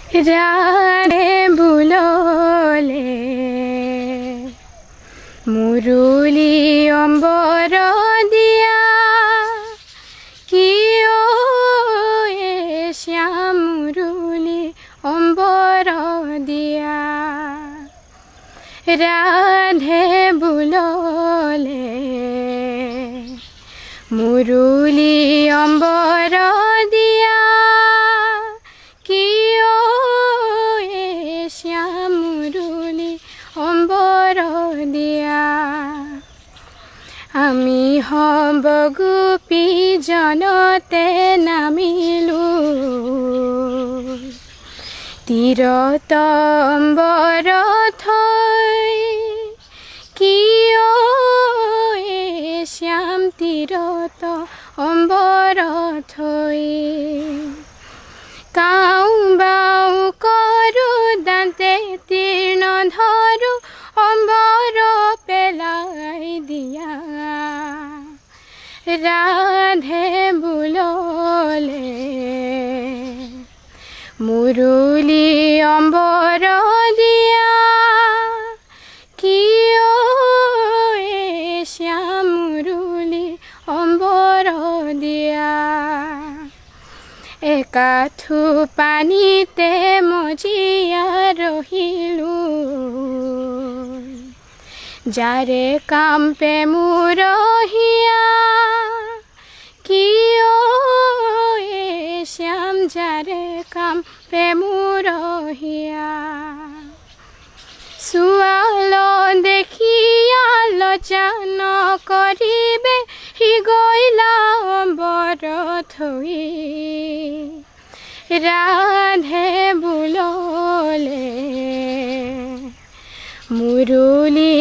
রাধে বুললে মুরুলি অম্বর দিয়া কিয় এ শ্যাম মুরুলি অম্বর দিয়া রাধে বুললে মুরুলি অম্বর দিয়া কিয় এ শ্যাম মুরুলি অম্বর দিয়া আমি হব গোপী জনতে নামিলো তীৰত অম্বৰ থৈ কিয় এ শ্যাম তীৰত অম্বৰ থৈ কাউ বাউ কৰো দান্তে তীৰ্ণ ধৰো অম্বৰ পেলাই দিয়া ৰাধে বুললে মুরুলি অম্বর দিয়া কিয় এ শ্যাম মুরুলি অম্বর দিয়া একাঠু পানীতে মজিয়া ৰহিলো যাৰে কাম্পে মুৰহিয়া কিয় এ শ্যাম যাৰে কাম্পে মুৰহিয়া সুৱাল দেখিয়া লজ্জা নকৰিবে সি গৈলা অম্বৰ থৈ ৰাধে বুললে মুরুলি